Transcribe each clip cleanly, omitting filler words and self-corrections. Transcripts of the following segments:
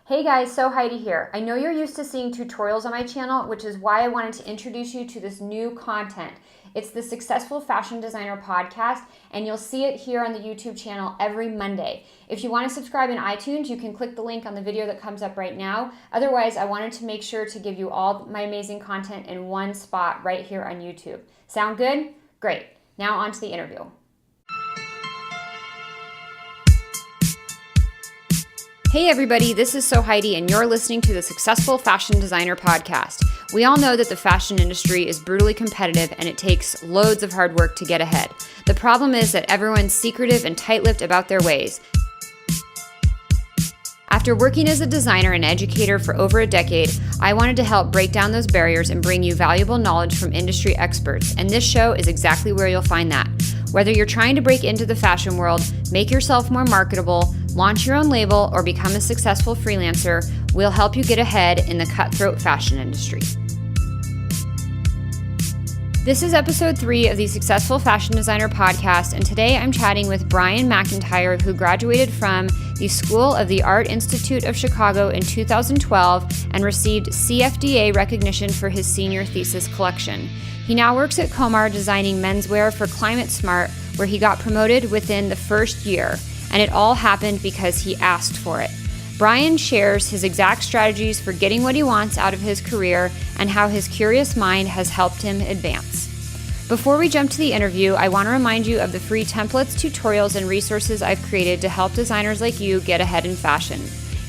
Hey guys, so Heidi here. I know you're used to seeing tutorials on my channel, which is why I wanted to introduce you to this new content. It's the Successful Fashion Designer podcast, and you'll see it here on the YouTube channel every Monday. If you want to subscribe in iTunes, you can click the link on the video that comes up right now. Otherwise, I wanted to make sure to give you all my amazing content in one spot right here on YouTube. Sound good? Great. Now on to the interview. Hey everybody, this is So Heidi, and you're listening to the Successful Fashion Designer podcast. We all know that the fashion industry is brutally competitive and it takes loads of hard work to get ahead. The problem is that everyone's secretive and tight-lipped about their ways. After working as a designer and educator for over a decade, I wanted to help break down those barriers and bring you valuable knowledge from industry experts, and this show is exactly where you'll find that. Whether you're trying to break into the fashion world, make yourself more marketable, launch your own label, or become a successful freelancer, we'll help you get ahead in the cutthroat fashion industry. This is episode 3 of the Successful Fashion Designer podcast, and today I'm chatting with Brian McIntyre, who graduated from the School of the Art Institute of Chicago in 2012 and received CFDA recognition for his senior thesis collection. He now works at Comar designing menswear for Climate Smart, where he got promoted within the first year, and it all happened because he asked for it. Brian shares his exact strategies for getting what he wants out of his career and how his curious mind has helped him advance. Before we jump to the interview, I want to remind you of the free templates, tutorials, and resources I've created to help designers like you get ahead in fashion.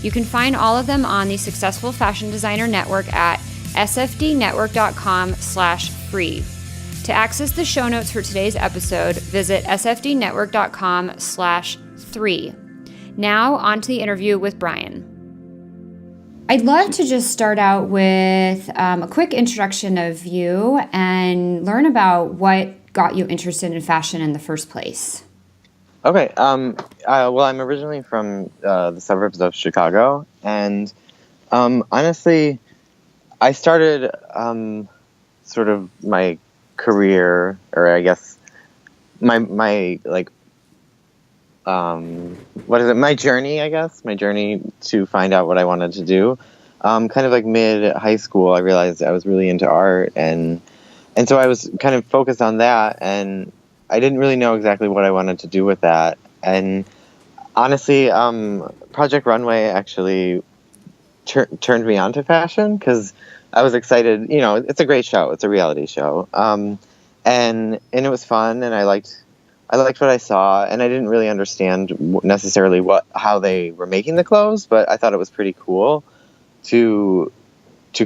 You can find all of them on the Successful Fashion Designer Network at sfdnetwork.com/free. To access the show notes for today's episode, visit sfdnetwork.com/3. Now, on to the interview with Brian. I'd love to just start out with a quick introduction of you and learn about what got you interested in fashion in the first place. Okay. Well, I'm originally from the suburbs of Chicago, and honestly, I started sort of my career, or I guess my my journey, my journey to find out what I wanted to do. Kind of like mid high school, I realized I was really into art, and so I was kind of focused on that, and I didn't really know exactly what I wanted to do with that. And honestly, Project Runway actually turned me on to fashion, because I was excited. You know, it's a great show. It's a reality show. And it was fun, and I liked what I saw, and I didn't really understand necessarily how they were making the clothes, but I thought it was pretty cool to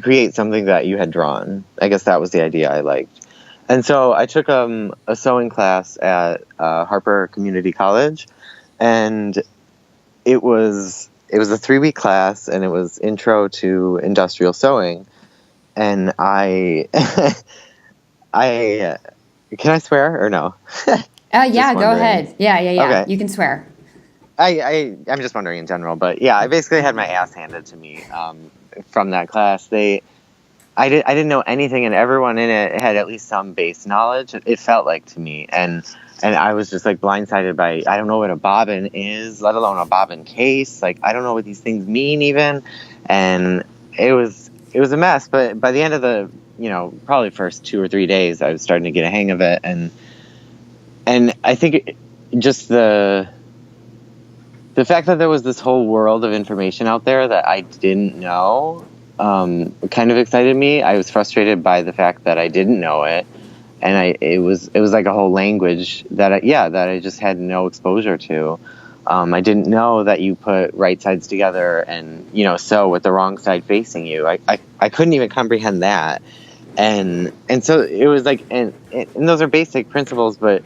create something that you had drawn. I guess that was the idea I liked. And so I took a sewing class at Harper Community College, and it was a 3-week class, and it was intro to industrial sewing. And I can I swear or no? Yeah, go ahead. Yeah. Okay. You can swear. I'm just wondering in general, but yeah, I basically had my ass handed to me from that class. I didn't know anything, and everyone in it had at least some base knowledge. It felt like to me, and I was just like blindsided by, I don't know what a bobbin is, let alone a bobbin case. Like, I don't know what these things mean even, and it was a mess. But by the end of the, probably first 2 or 3 days, I was starting to get a hang of it, and I think just the fact that there was this whole world of information out there that I didn't know kind of excited me. I was frustrated by the fact that I didn't know it, and it was like a whole language that I just had no exposure to. I didn't know that you put right sides together and sew with the wrong side facing you. I couldn't even comprehend that, and so it was like, and those are basic principles, but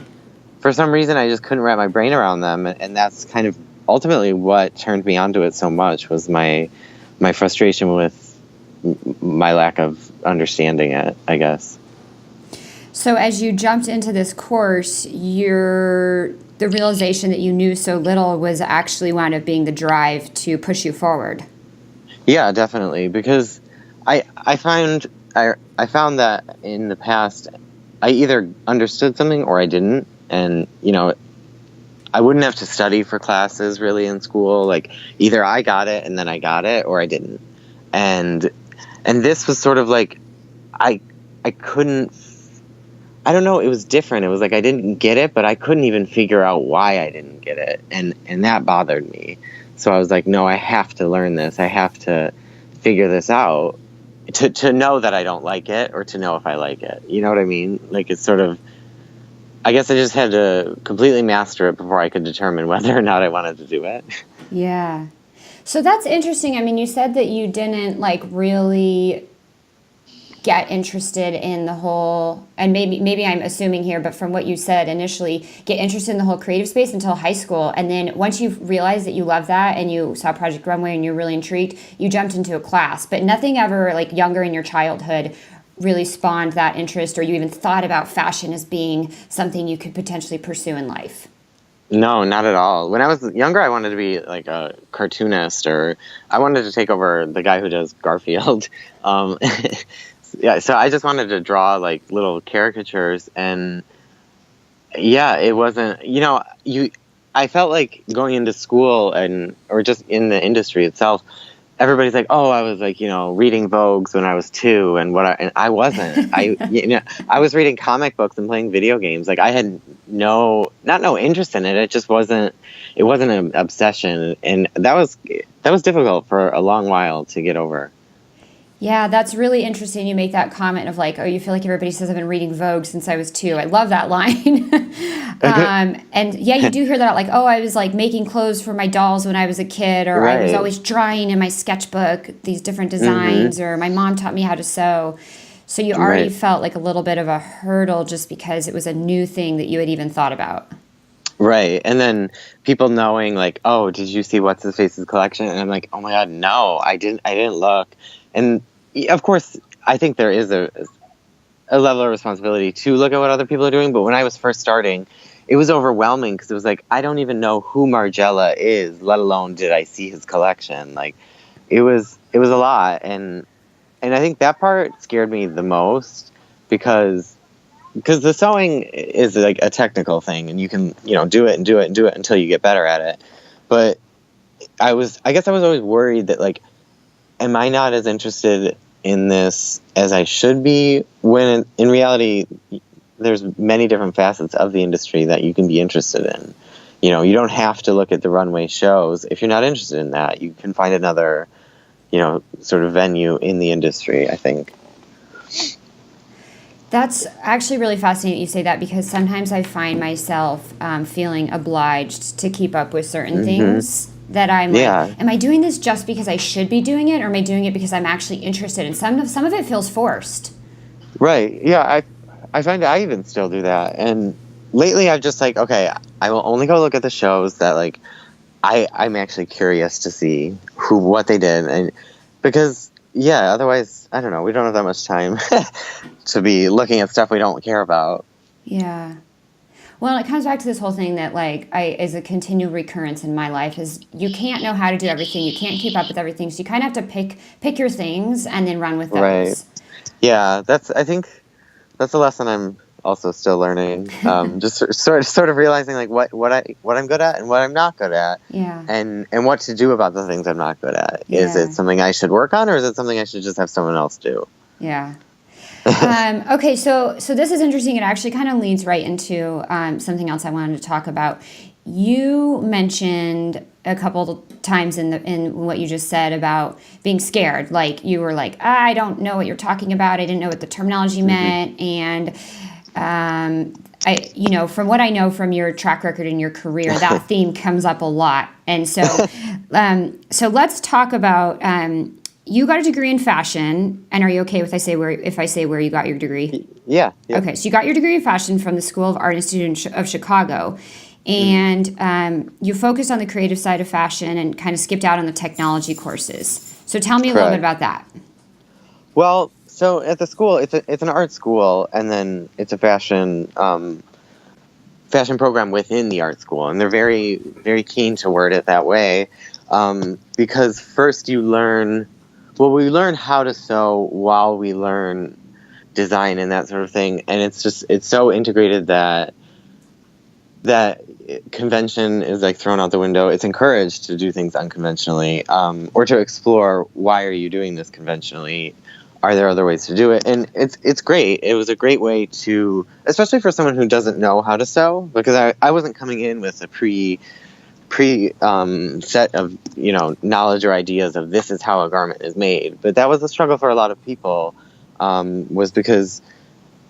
for some reason, I just couldn't wrap my brain around them, and that's kind of ultimately what turned me onto it so much, was my frustration with my lack of understanding it, I guess. So as you jumped into this course, the realization that you knew so little was actually wound up being the drive to push you forward. Yeah, definitely, because I found that in the past, I either understood something or I didn't. And, I wouldn't have to study for classes really in school. Like either I got it and then I got it, or I didn't. And this was sort of like I couldn't. I don't know. It was different. It was like I didn't get it, but I couldn't even figure out why I didn't get it, and that bothered me. So I was like, no, I have to learn this. I have to figure this out to know that I don't like it, or to know if I like it. You know what I mean? Like it's sort of. I guess I just had to completely master it before I could determine whether or not I wanted to do it. Yeah. So that's interesting. I mean, you said that you didn't like really get interested in the whole, and maybe I'm assuming here, but from what you said initially, get interested in the whole creative space until high school. And then once you realized that you love that and you saw Project Runway and you're really intrigued, you jumped into a class. But nothing ever like younger in your childhood really spawned that interest, or you even thought about fashion as being something you could potentially pursue in life? No, not at all. When I was younger, I wanted to be like a cartoonist, or I wanted to take over the guy who does Garfield. Yeah, so I just wanted to draw like little caricatures, and yeah, it wasn't, I felt like going into school or just in the industry itself, everybody's like, oh, I was like, reading Vogues when I was 2, and I wasn't. I was reading comic books and playing video games. Like I had not no interest in it. It just wasn't an obsession, and that was difficult for a long while to get over. Yeah, that's really interesting. You make that comment of like, oh, you feel like everybody says I've been reading Vogue since I was 2. I love that line. And yeah, you do hear that like, oh, I was like making clothes for my dolls when I was a kid, or right. I was always drawing in my sketchbook these different designs, or my mom taught me how to sew. So you already felt like a little bit of a hurdle just because it was a new thing that you had even thought about. Right. And then people knowing like, oh, did you see What's His Face's collection? And I'm like, oh my God, no, I didn't look. And of course, I think there is a level of responsibility to look at what other people are doing. But when I was first starting, it was overwhelming because it was like, I don't even know who Margiela is, let alone did I see his collection. Like it was a lot. And I think that part scared me the most because the sewing is like a technical thing, and you can, do it and do it and do it until you get better at it. But I guess I was always worried that like, am I not as interested in this as I should be, when in reality, there's many different facets of the industry that you can be interested in. You don't have to look at the runway shows. If you're not interested in that, you can find another, sort of venue in the industry, I think. That's actually really fascinating you say that, because sometimes I find myself feeling obliged to keep up with certain things that I'm like, am I doing this just because I should be doing it, or am I doing it because I'm actually interested? And some of it feels forced. Right. Yeah. I find I even still do that. And lately I've just like, okay, I will only go look at the shows that like I'm actually curious to see what they did. And because otherwise, I don't know, we don't have that much time to be looking at stuff we don't care about. Yeah. Well, it comes back to this whole thing that like is a continual recurrence in my life, is you can't know how to do everything. You can't keep up with everything. So you kind of have to pick your things and then run with those. Right. Yeah. I think that's a lesson I'm also still learning. Just sort of realizing like what I'm good at and what I'm not good at. Yeah. And what to do about the things I'm not good at. Yeah. Is it something I should work on, or is it something I should just have someone else do? Yeah. Okay, so this is interesting. It actually kind of leads right into something else I wanted to talk about. You mentioned a couple times in what you just said about being scared. Like you were like, I don't know what you're talking about. I didn't know what the terminology meant, and from what I know from your track record in your career, that theme comes up a lot. And so, so let's talk about. You got a degree in fashion, and are you okay if I say where you got your degree? Yeah. Okay, so you got your degree in fashion from the School of Art Institute of Chicago, and you focused on the creative side of fashion and kind of skipped out on the technology courses. So tell me a little bit about that. Well, so at the school, it's an art school, and then it's a fashion program within the art school, and they're very, very keen to word it that way, because first we learn how to sew while we learn design and that sort of thing, and it's so integrated that that convention is like thrown out the window. It's encouraged to do things unconventionally, or to explore, why are you doing this conventionally? Are there other ways to do it? And it's great. It was a great way to, especially for someone who doesn't know how to sew, because I wasn't coming in with a pre set of, knowledge or ideas of this is how a garment is made. But that was a struggle for a lot of people, was because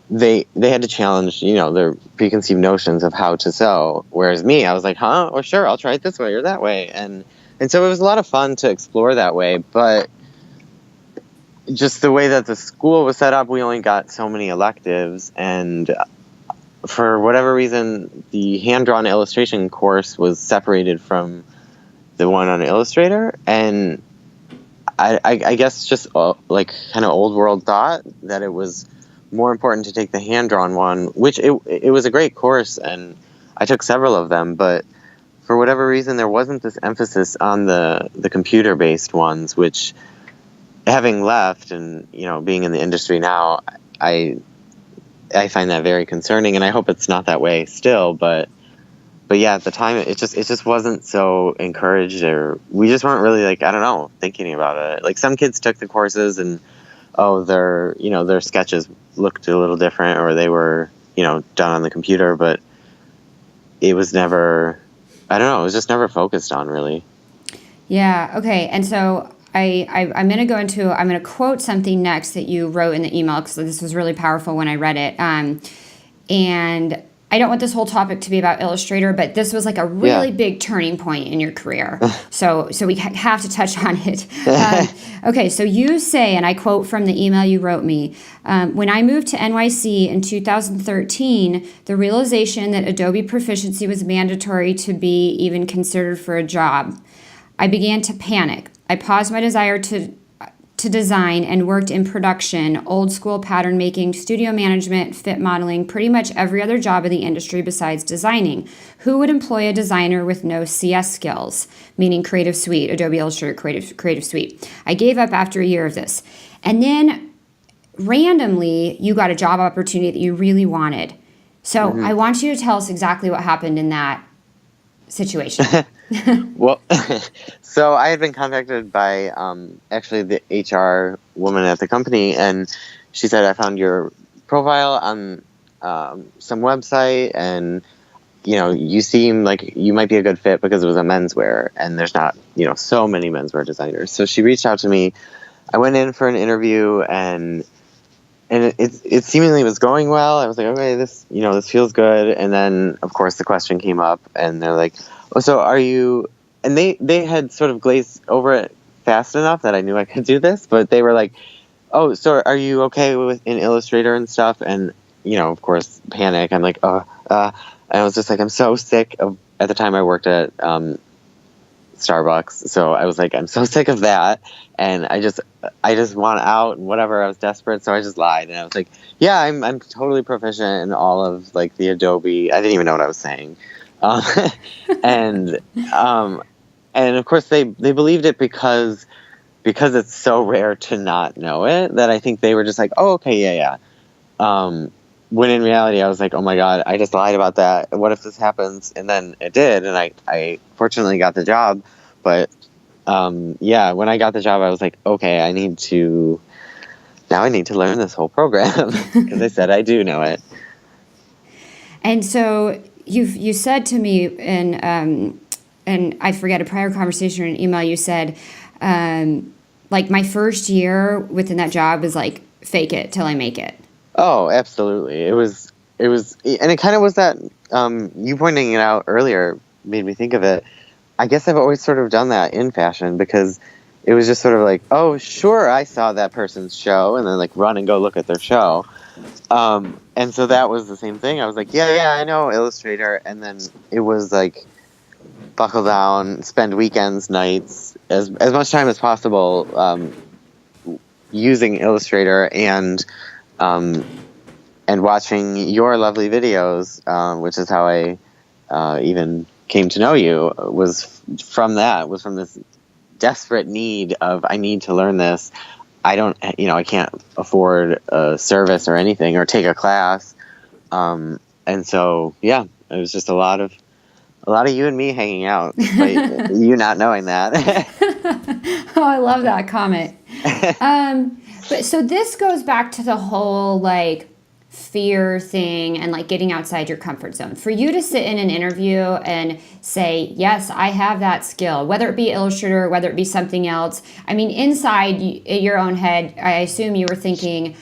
they had to challenge, their preconceived notions of how to sew. Whereas me, I was like, well, sure, I'll try it this way or that way. And so it was a lot of fun to explore that way. But just the way that the school was set up, we only got so many electives, and for whatever reason, the hand-drawn illustration course was separated from the one on Illustrator, and I guess just like kind of old world thought that it was more important to take the hand-drawn one, which it was a great course, and I took several of them, but for whatever reason, there wasn't this emphasis on the computer-based ones, which, having left and, being in the industry now, I find that very concerning, and I hope it's not that way still, but yeah, at the time it just wasn't so encouraged, or we just weren't really, like, I don't know, thinking about it. Like, some kids took the courses and their sketches looked a little different, or they were, done on the computer, but it was never, I don't know, it was just never focused on, really. Yeah, okay. And so I'm going to quote something next that you wrote in the email, because this was really powerful when I read it. And I don't want this whole topic to be about Illustrator, but this was like a really big turning point in your career. So we have to touch on it. Okay, so you say, and I quote from the email you wrote me, when I moved to NYC in 2013, the realization that Adobe Proficiency was mandatory to be even considered for a job, I began to panic. I paused my desire to design and worked in production, old school pattern making, studio management, fit modeling, pretty much every other job in the industry besides designing. Who would employ a designer with no CS skills, meaning Creative Suite, Adobe Illustrator Creative Suite? I gave up after a year of this. And then randomly, you got a job opportunity that you really wanted. So I want you to tell us exactly what happened in that situation. Well, so I had been contacted by actually the HR woman at the company, and she said, I found your profile on some website, and you seem like you might be a good fit, because it was a menswear, and there's not so many menswear designers. So she reached out to me. I went in for an interview, and it seemingly was going well. I was like, okay, this feels good. And then, of course, the question came up, and they're like, oh, so are you, and they had sort of glazed over it fast enough that I knew I could do this, but they were like, oh, so are you okay with in Illustrator and stuff? And, of course, panic. I'm like, I was just like, I'm so sick of, at the time I worked at Starbucks. So I was like, I'm so sick of that. And I just want out and whatever. I was desperate. So I just lied. And I was like, yeah, I'm totally proficient in all of like the Adobe. I didn't even know what I was saying. And of course they believed it because it's so rare to not know it, that I think they were just like, oh, okay, yeah. When in reality I was like, oh my God, I just lied about that. What if this happens? And then it did. And I fortunately got the job, but, when I got the job, I was like, okay, I need to learn this whole program, because I said I do know it. And so you said to me and I forget a prior conversation or an email, you said, like my first year within that job was like, fake it till I make it. Oh, absolutely. It was, and it kind of was that, you pointing it out earlier made me think of it. I guess I've always sort of done that in fashion, because it was just sort of like, oh, sure, I saw that person's show, and then like run and go look at their show. And so that was the same thing. I was like, yeah, I know Illustrator. And then it was like, buckle down, spend weekends, nights, as much time as possible, using Illustrator and watching your lovely videos, which is how I even came to know you, was from this desperate need of, I need to learn this. I can't afford a service or anything or take a class. And so, yeah, It was just a lot of you and me hanging out, despite you not knowing that. Oh, I love that comment. But so this goes back to the whole like fear thing and like getting outside your comfort zone. For you to sit in an interview and say, yes, I have that skill, whether it be Illustrator, whether it be something else. I mean, inside your own head, I assume you were thinking,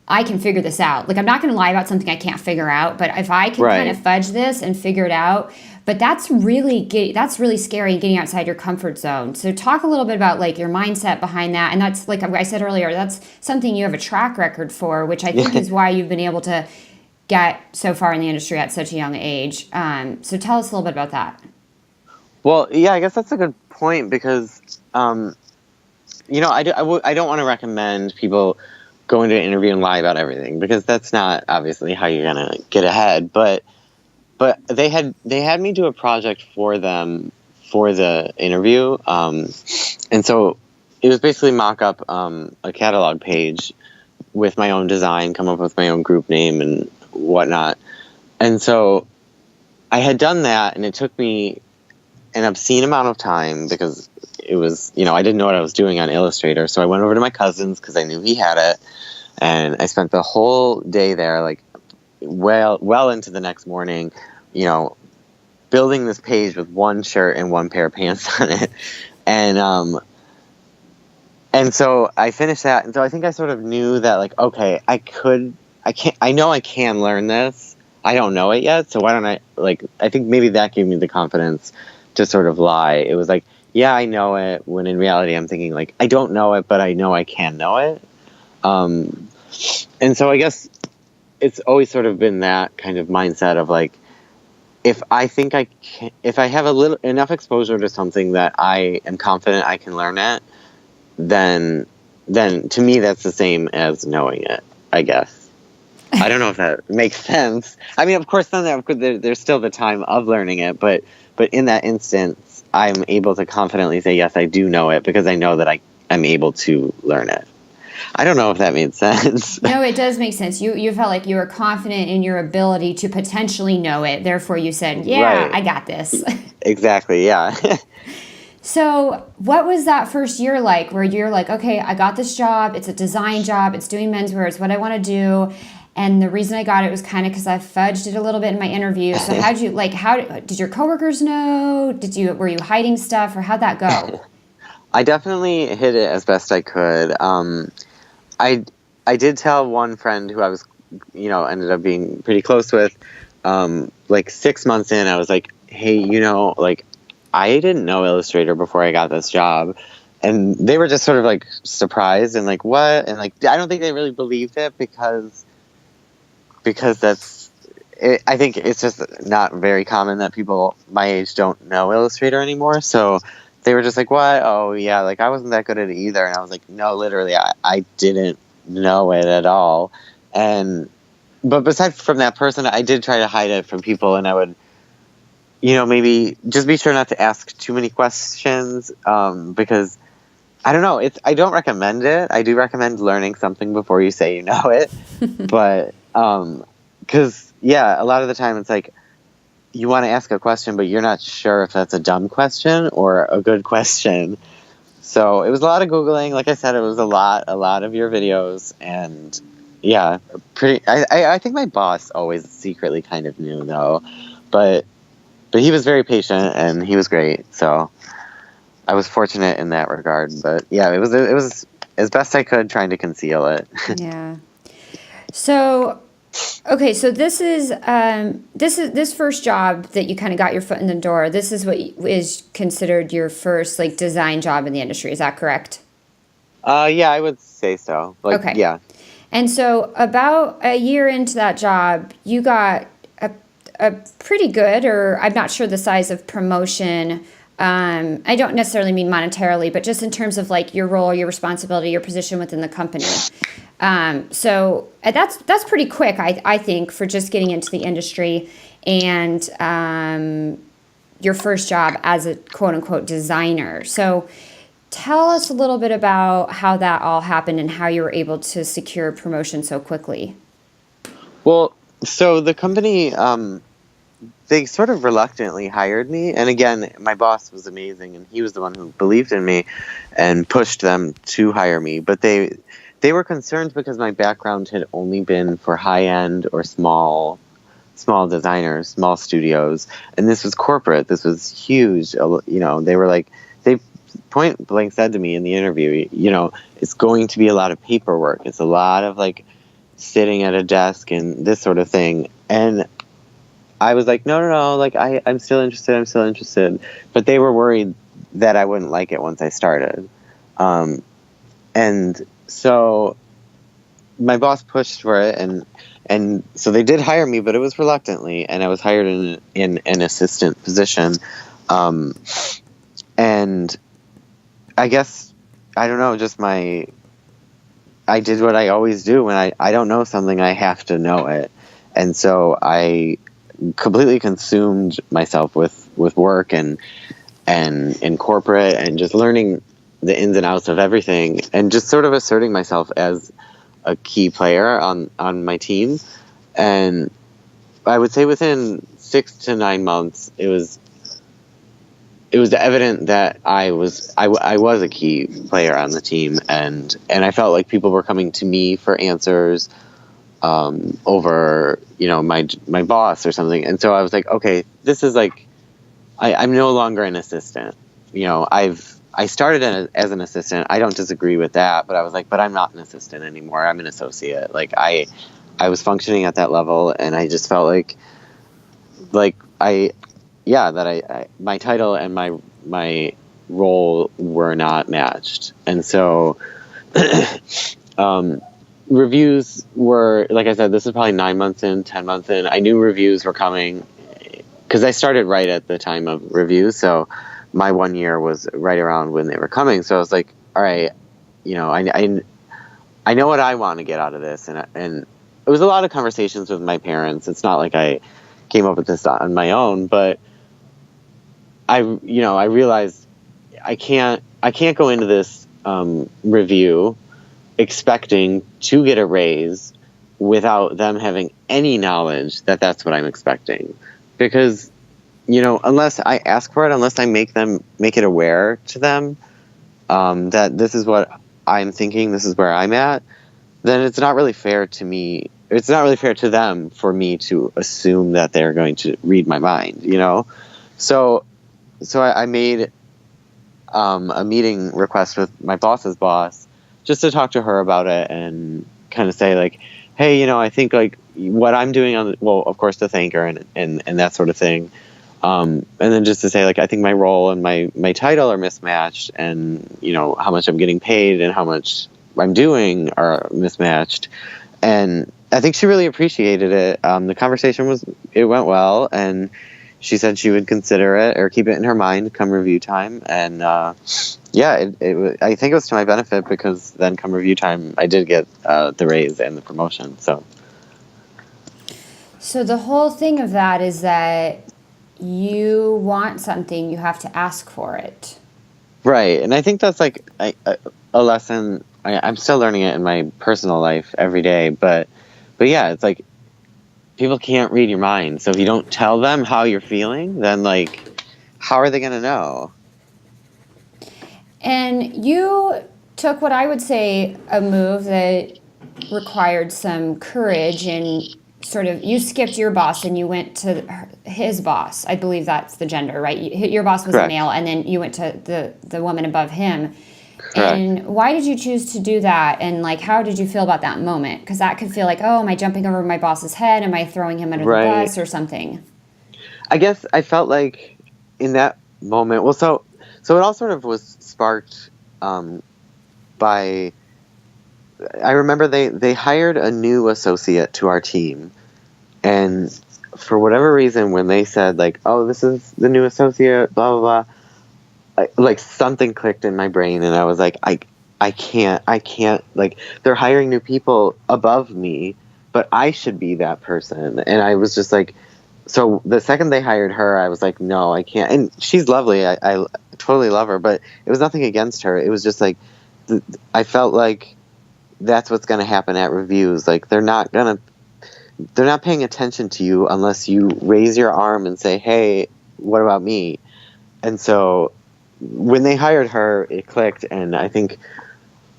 I can figure this out. Like, I'm not going to lie about something I can't figure out, but if I can kind of fudge this and figure it out, but that's really scary, getting outside your comfort zone. So talk a little bit about like your mindset behind that. And that's like I said earlier, that's something you have a track record for, which I think is why you've been able to get so far in the industry at such a young age. So tell us a little bit about that. Well, yeah, I guess that's a good point because, I don't want to recommend people going to an interview and lie about everything because that's not obviously how you're going to get ahead. But they had me do a project for them for the interview. And so it was basically mock up a catalog page with my own design, come up with my own group name and whatnot. And so I had done that, and it took me an obscene amount of time because it was, I didn't know what I was doing on Illustrator. So I went over to my cousin's because I knew he had it. And I spent the whole day there, like well into the next morning, building this page with one shirt and one pair of pants on it. And so I finished that. And so I think I sort of knew that, like, okay, I know I can learn this. I don't know it yet. So why don't I think maybe that gave me the confidence to sort of lie. It was like, yeah, I know it. When in reality, I'm thinking like, I don't know it, but I know I can know it. And so I guess it's always sort of been that kind of mindset of like, if I have enough exposure to something that I am confident I can learn it, then to me that's the same as knowing it, I guess. I don't know if that makes sense. I mean, of course, there's still the time of learning it, but in that instance, I'm able to confidently say, yes, I do know it because I know that I'm able to learn it. I don't know if that made sense. No, it does make sense. You felt like you were confident in your ability to potentially know it. Therefore, you said, yeah, right. I got this. Exactly, yeah. So what was that first year like where you're like, okay, I got this job. It's a design job. It's doing menswear. It's what I want to do. And the reason I got it was kind of because I fudged it a little bit in my interview. So how did your coworkers know? Were you hiding stuff, or how'd that go? I definitely hid it as best I could. I did tell one friend who I was, ended up being pretty close with, like 6 months in, I was like, hey, like, I didn't know Illustrator before I got this job. And they were just sort of like surprised and like, what? And like, I don't think they really believed it because I think it's just not very common that people my age don't know Illustrator anymore. So they were just like, what? Oh, yeah, like I wasn't that good at it either. And I was like, no, literally, I didn't know it at all. But besides from that person, I did try to hide it from people, and I would, maybe just be sure not to ask too many questions, because I don't know, I don't recommend it. I do recommend learning something before you say you know it. But, because, yeah, a lot of the time it's like, you want to ask a question, but you're not sure if that's a dumb question or a good question. So it was a lot of Googling. Like I said, it was a lot of your videos. And yeah, I think my boss always secretly kind of knew though, but he was very patient and he was great. So I was fortunate in that regard, but yeah, it was as best I could trying to conceal it. Yeah. So, okay, so this is first job that you kind of got your foot in the door. This is what is considered your first like design job in the industry. Is that correct? Yeah, I would say so. Like, okay. Yeah. And so about a year into that job, you got a pretty good, or I'm not sure the size of promotion. I don't necessarily mean monetarily, but just in terms of like your role, your responsibility, your position within the company. So that's pretty quick, I think, for just getting into the industry and your first job as a quote unquote designer. So tell us a little bit about how that all happened and how you were able to secure promotion so quickly. Well, so the company, they sort of reluctantly hired me. And again, my boss was amazing, and he was the one who believed in me and pushed them to hire me. But they were concerned because my background had only been for high-end or small designers, small studios, and this was corporate. This was huge. They were like, they point blank said to me in the interview, it's going to be a lot of paperwork. It's a lot of like sitting at a desk and this sort of thing. And I was like, no, like I'm still interested. But they were worried that I wouldn't like it once I started. And so my boss pushed for it, and so they did hire me, but it was reluctantly, and I was hired in an assistant position. And I guess, I don't know, just I did what I always do. When I don't know something, I have to know it. And so I completely consumed myself with work and in corporate, and just learning the ins and outs of everything, and just sort of asserting myself as a key player on my team. And I would say within 6 to 9 months, it was evident that I was a key player on the team, and I felt like people were coming to me for answers over my boss or something. And so I was like, okay, this is like, I'm no longer an assistant. I started as an assistant. I don't disagree with that, but I was like, but I'm not an assistant anymore. I'm an associate. Like I was functioning at that level, and I just felt like my title and my role were not matched. And so reviews were, like I said, this is probably 9 months in, 10 months in. I knew reviews were coming because I started right at the time of reviews. So my 1 year was right around when they were coming. So I was like, all right, I know what I want to get out of this. And it was a lot of conversations with my parents. It's not like I came up with this on my own, but I realized I can't go into this review expecting to get a raise without them having any knowledge that that's what I'm expecting. Because, unless I ask for it, unless I make it aware to them that this is what I'm thinking, this is where I'm at, then it's not really fair to me. It's not really fair to them for me to assume that they're going to read my mind, So I made a meeting request with my boss's boss just to talk to her about it and kind of say like, hey, I think like what I'm doing of course to thank her and that sort of thing. And then just to say like, I think my role and my title are mismatched, and, how much I'm getting paid and how much I'm doing are mismatched. And I think she really appreciated it. The conversation went well, and she said she would consider it or keep it in her mind come review time. And I think it was to my benefit, because then come review time, I did get the raise and the promotion. So the whole thing of that is that you want something, you have to ask for it. Right. And I think that's like a lesson. I'm still learning it in my personal life every day. But yeah, it's like people can't read your mind. So if you don't tell them how you're feeling, then like, how are they going to know? And you took what I would say a move that required some courage, and sort of you skipped your boss and you went to his boss. I believe that's the gender, right? Your boss was Correct. a male, and then you went to the woman above him. Correct. And why did you choose to do that? And like, how did you feel about that moment? Because that could feel like, oh, am I jumping over my boss's head? Am I throwing him under the bus or something? I guess I felt like in that moment, well, so it all sort of was sparked by, I remember they hired a new associate to our team, and for whatever reason, when they said like, oh, this is the new associate, blah, blah, blah, like something clicked in my brain, and I was like, I can't, like, they're hiring new people above me, but I should be that person. And I was just like, so the second they hired her, I was like, no, I can't. And she's lovely. I totally love her, but it was nothing against her. It was just like, I felt like that's what's going to happen at reviews. Like, they're not going to they're not paying attention to you unless you raise your arm and say, hey, what about me? And so when they hired her, it clicked, and I think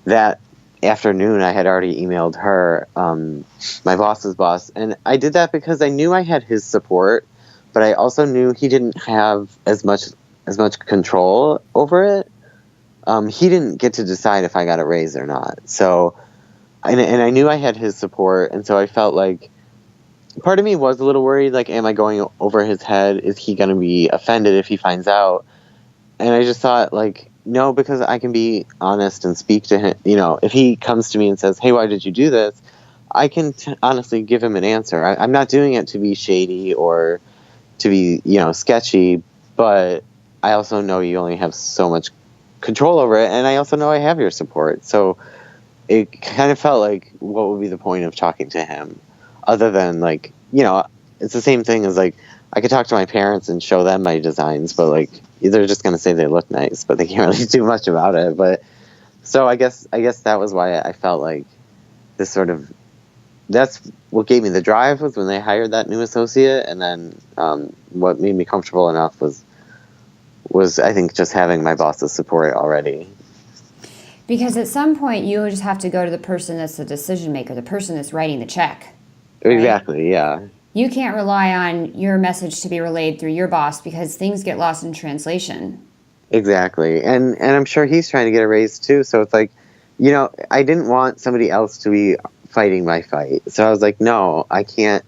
that afternoon I had already emailed her, my boss's boss, and I did that because I knew I had his support, but I also knew he didn't have as much control over it. He didn't get to decide if I got a raise or not. So, and I knew I had his support, and so I felt like part of me was a little worried, like, am I going over his head? Is he going to be offended if he finds out? And I just thought, like, no, because I can be honest and speak to him. You know, if he comes to me and says, hey, why did you do this? I can honestly give him an answer. I'm not doing it to be shady or to be, sketchy, but I also know you only have so much control over it, and I also know I have your support. So it kind of felt like, what would be the point of talking to him other than, like, it's the same thing as, like, I could talk to my parents and show them my designs, but, like, they're just going to say they look nice, but they can't really do much about it. But so I guess that was why I felt like this sort of, that's what gave me the drive, was when they hired that new associate. And then what made me comfortable enough was I think just having my boss's support already. Because at some point you just have to go to the person that's the decision maker, the person that's writing the check. Right? Exactly, yeah. You can't rely on your message to be relayed through your boss because things get lost in translation. Exactly. And I'm sure he's trying to get a raise too. So it's like, I didn't want somebody else to be fighting my fight. So I was like, no, I can't.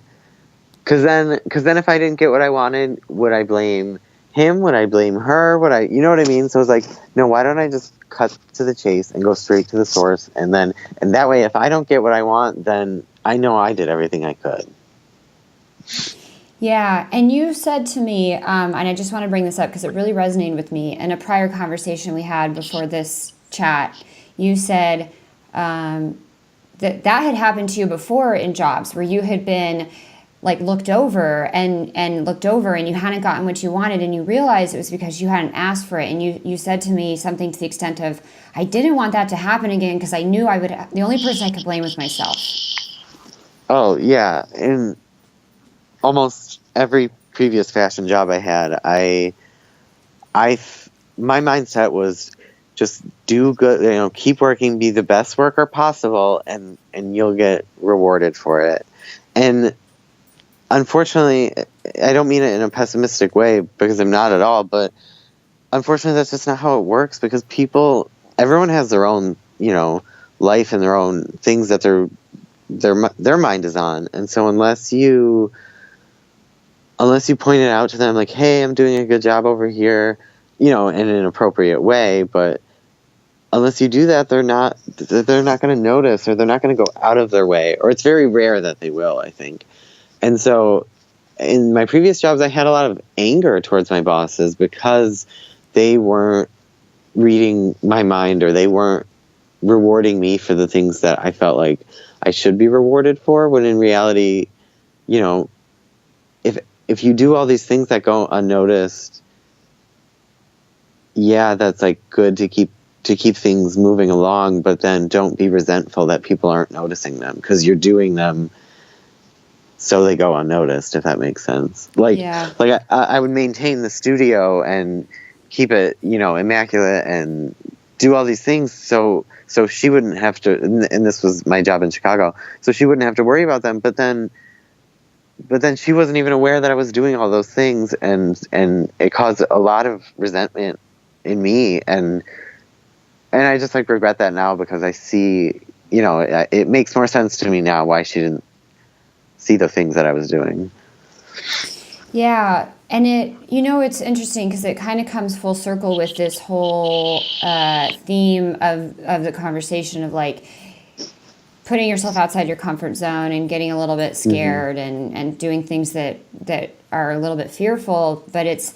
Because then if I didn't get what I wanted, would I blame him? Would I blame her? You know what I mean? So I was like, no, why don't I just cut to the chase and go straight to the source? And that way, if I don't get what I want, then I know I did everything I could. Yeah, and you said to me, and I just want to bring this up because it really resonated with me, in a prior conversation we had before this chat, you said that had happened to you before in jobs where you had been, like, looked over and you hadn't gotten what you wanted, and you realized it was because you hadn't asked for it. And you said to me something to the extent of, I didn't want that to happen again because I knew the only person I could blame was myself. Oh, yeah, and almost every previous fashion job I had, my mindset was just do good, keep working, be the best worker possible, and you'll get rewarded for it. And unfortunately, I don't mean it in a pessimistic way, because I'm not at all, but unfortunately that's just not how it works, because everyone has their own, life and their own things that their mind is on. And so unless you point it out to them, like, hey, I'm doing a good job over here, in an appropriate way, but unless you do that, they're not going to notice, or they're not going to go out of their way, or it's very rare that they will, I think. And so in my previous jobs, I had a lot of anger towards my bosses because they weren't reading my mind, or they weren't rewarding me for the things that I felt like I should be rewarded for, when in reality, if you do all these things that go unnoticed, yeah, that's, like, good to keep things moving along, but then don't be resentful that people aren't noticing them, because you're doing them so they go unnoticed, if that makes sense. Like, yeah. Like I would maintain the studio and keep it, immaculate, and do all these things so she wouldn't have to, and this was my job in Chicago, so she wouldn't have to worry about them, but then she wasn't even aware that I was doing all those things, and it caused a lot of resentment in me, and I just, like, regret that now, because I see, it makes more sense to me now why she didn't see the things that I was doing. Yeah, and it's interesting because it kind of comes full circle with this whole theme of the conversation of, like, putting yourself outside your comfort zone and getting a little bit scared, mm-hmm. and doing things that are a little bit fearful. But it's,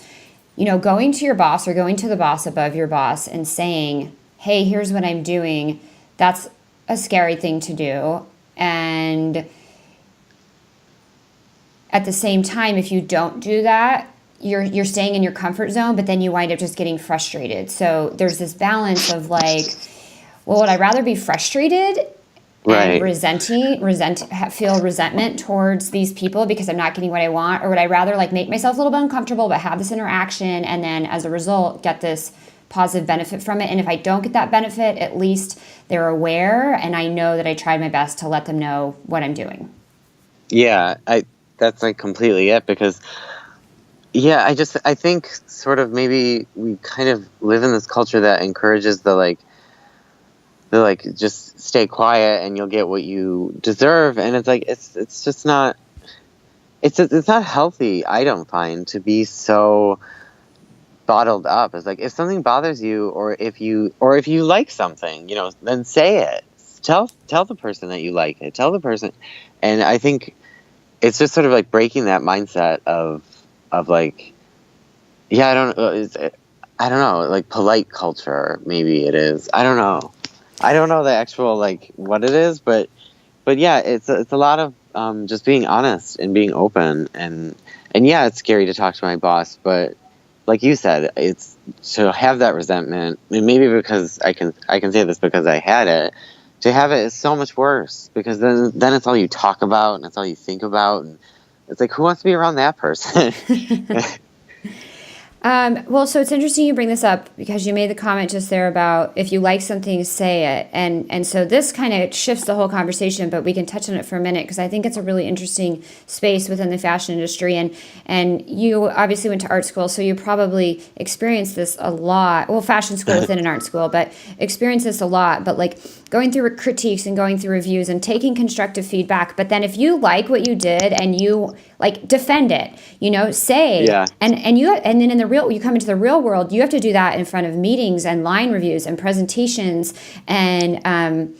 going to your boss or going to the boss above your boss and saying, hey, here's what I'm doing. That's a scary thing to do. And at the same time, if you don't do that, you're staying in your comfort zone, but then you wind up just getting frustrated. So there's this balance of, like, well, would I rather be frustrated and Right. feel resentment towards these people because I'm not getting what I want? Or would I rather like make myself a little bit uncomfortable but have this interaction and then as a result get this positive benefit from it? And if I don't get that benefit, at least they're aware and I know that I tried my best to let them know what I'm doing. Yeah, that's like completely it, because yeah, I think sort of maybe we kind of live in this culture that encourages the just stay quiet and you'll get what you deserve, and it's like it's just not it's not healthy, I don't find, to be so bottled up. It's like, if something bothers you, or if you like something, then say it. Tell the person that you like it. Tell the person. And I think it's just sort of like breaking that mindset of like, yeah, I don't know, like polite culture, maybe it is. I don't know the actual like what it is, but yeah, it's a lot of just being honest and being open, and yeah, it's scary to talk to my boss, but like you said, it's to have that resentment, and maybe because I can say this because I had it. To have it is so much worse, because then it's all you talk about and it's all you think about, and it's like, who wants to be around that person? Well, so it's interesting you bring this up because you made the comment just there about if you like something, say it. And so this kind of shifts the whole conversation, but we can touch on it for a minute because I think it's a really interesting space within the fashion industry. And you obviously went to art school, so you probably experienced this a lot. Well, fashion school within an art school, but experienced this a lot. But like going through critiques and going through reviews and taking constructive feedback. But then if you like what you did and you like defend it, say, Yeah. and then you come into the real world, you have to do that in front of meetings and line reviews and presentations, and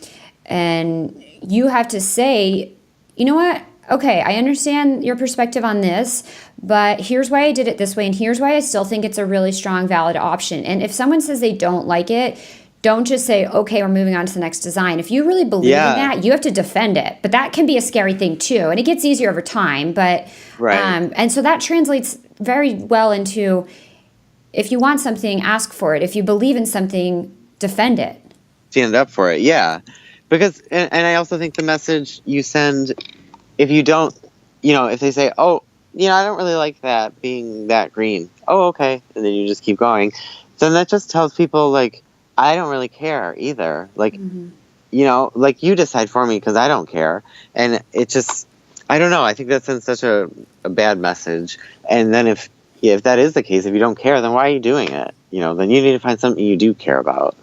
you have to say, you know what? Okay, I understand your perspective on this, but here's why I did it this way, and here's why I still think it's a really strong, valid option. And if someone says they don't like it, don't just say, okay, we're moving on to the next design. If you really believe in that, you have to defend it. But that can be a scary thing too. And it gets easier over time. But Right. and so that translates very well into, if you want something, ask for it. If you believe in something, defend it. Stand up for it, yeah. Because, and I also think the message you send, if you don't, if they say, oh, I don't really like that being that green. Oh, okay. And then you just keep going. Then that just tells people, like, I don't really care either. Like, like, you decide for me because I don't care. And it just, I don't know. I think that sends such a bad message. And then if that is the case, if you don't care, then why are you doing it? Then you need to find something you do care about.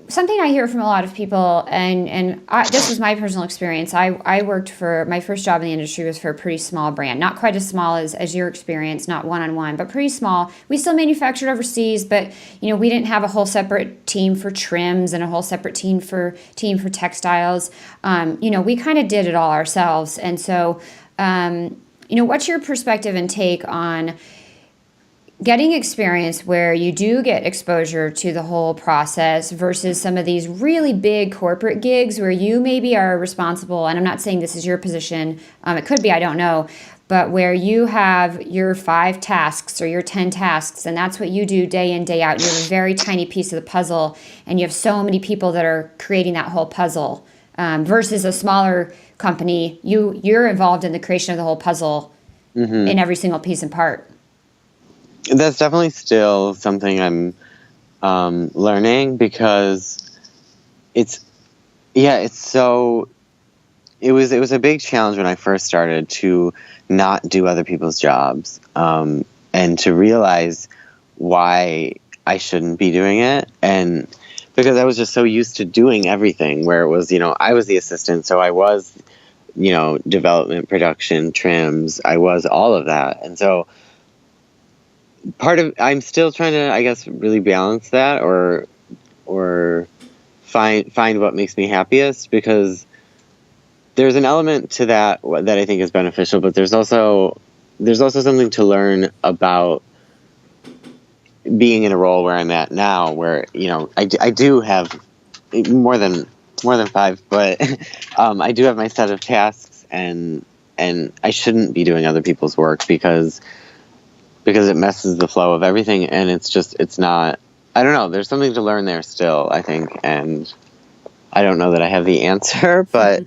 Something I hear from a lot of people, and this was my personal experience. I worked for, my first job in the industry was for a pretty small brand, not quite as small as your experience, not one-on-one, but pretty small. We still manufactured overseas, but we didn't have a whole separate team for trims and a whole separate team for textiles. We kind of did it all ourselves. And so, what's your perspective and take on getting experience where you do get exposure to the whole process versus some of these really big corporate gigs where you maybe are responsible, and I'm not saying this is your position, it could be, I don't know, but where you have your 5 tasks or your 10 tasks, and that's what you do day in, day out. You have a very tiny piece of the puzzle, and you have so many people that are creating that whole puzzle, versus a smaller company. You're involved in the creation of the whole puzzle in every single piece and part. That's definitely still something I'm learning, because it was a big challenge when I first started to not do other people's jobs, and to realize why I shouldn't be doing it. And because I was just so used to doing everything, where it was, I was the assistant, so I was, development, production, trims, I was all of that. And so I'm still trying to, I guess, really balance that, or find what makes me happiest, because there's an element to that I think is beneficial, but there's also something to learn about being in a role where I'm at now, where I do have more than 5, but I do have my set of tasks, and I shouldn't be doing other people's work because it messes the flow of everything, and it's not, I don't know, there's something to learn there still, I think, and I don't know that I have the answer, but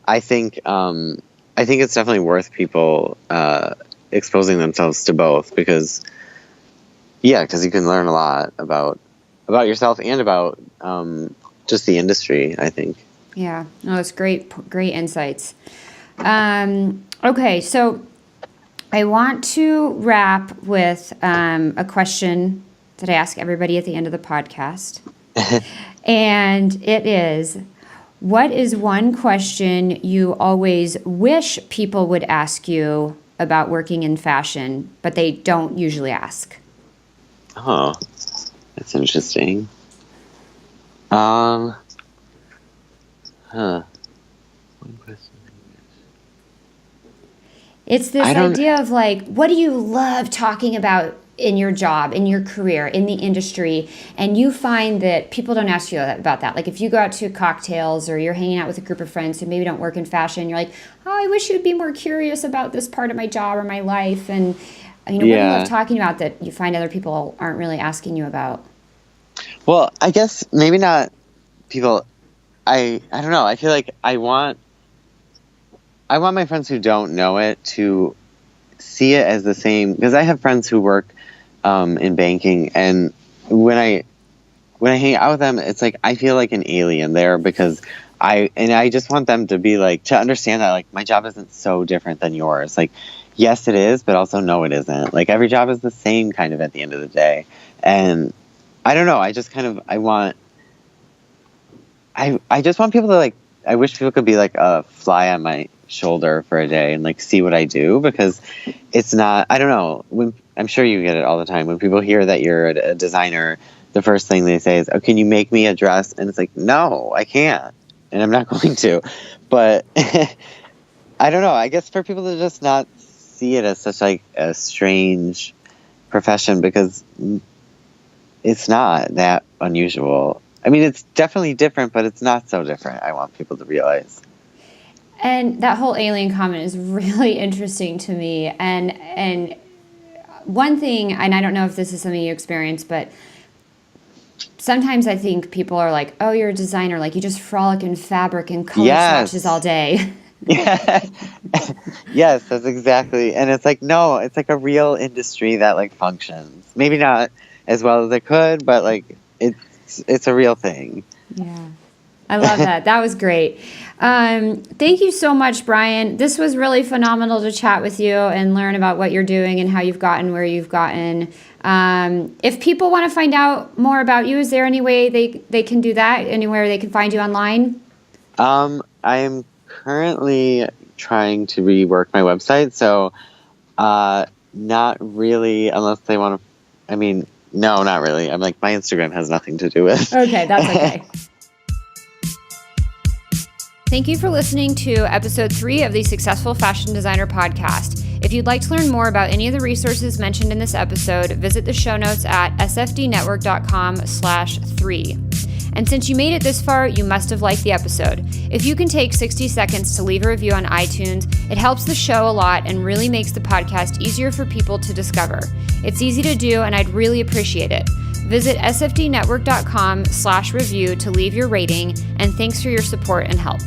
I think it's definitely worth people exposing themselves to both because you can learn a lot about yourself and about just the industry, I think. Yeah, no, that's great insights. Okay, so I want to wrap with a question that I ask everybody at the end of the podcast. And it is, what is one question you always wish people would ask you about working in fashion, but they don't usually ask? Oh, that's interesting. One question. It's this idea of like, what do you love talking about in your job, in your career, in the industry? And you find that people don't ask you about that. Like if you go out to cocktails or you're hanging out with a group of friends who maybe don't work in fashion, you're like, oh, I wish you'd be more curious about this part of my job or my life. And what do you love talking about that you find other people aren't really asking you about? Well, I guess maybe not people. I don't know. I feel like I want my friends who don't know it to see it as the same, because I have friends who work in banking, and when I hang out with them, it's like I feel like an alien there because I just want them to be like, to understand that like my job isn't so different than yours. Like, yes, it is, but also no, it isn't. Like every job is the same kind of at the end of the day. And I don't know. I just kind of I just want people to like. I wish people could be like a fly on my shoulder for a day and like see what I do, because it's not. I don't know. I'm sure you get it all the time when people hear that you're a designer. The first thing they say is, "Oh, can you make me a dress?" And it's like, no, I can't, and I'm not going to. But I don't know. I guess for people to just not see it as such like a strange profession, because it's not that unusual. I mean, it's definitely different, but it's not so different. I want people to realize. And that whole alien comment is really interesting to me. And one thing, and I don't know if this is something you experience, but sometimes I think people are like, oh, you're a designer. Like, you just frolic in fabric and color swatches all day. Yeah. Yes, that's exactly. And it's like, no, it's like a real industry that like functions. Maybe not as well as it could, but like it's a real thing. Yeah. I love that. That was great. Thank you so much, Brian. This was really phenomenal to chat with you and learn about what you're doing and how you've gotten where you've gotten. If people want to find out more about you, is there any way they can do that? Anywhere they can find you online? I am currently trying to rework my website, so not really, unless they want to. I mean, no, not really. I'm like, my Instagram has nothing to do with. Okay, that's okay. Thank you for listening to episode 3 of the Successful Fashion Designer podcast. If you'd like to learn more about any of the resources mentioned in this episode, visit the show notes at sfdnetwork.com/3. And since you made it this far, you must have liked the episode. If you can take 60 seconds to leave a review on iTunes, it helps the show a lot and really makes the podcast easier for people to discover. It's easy to do, and I'd really appreciate it. Visit sfdnetwork.com/review to leave your rating, and thanks for your support and help.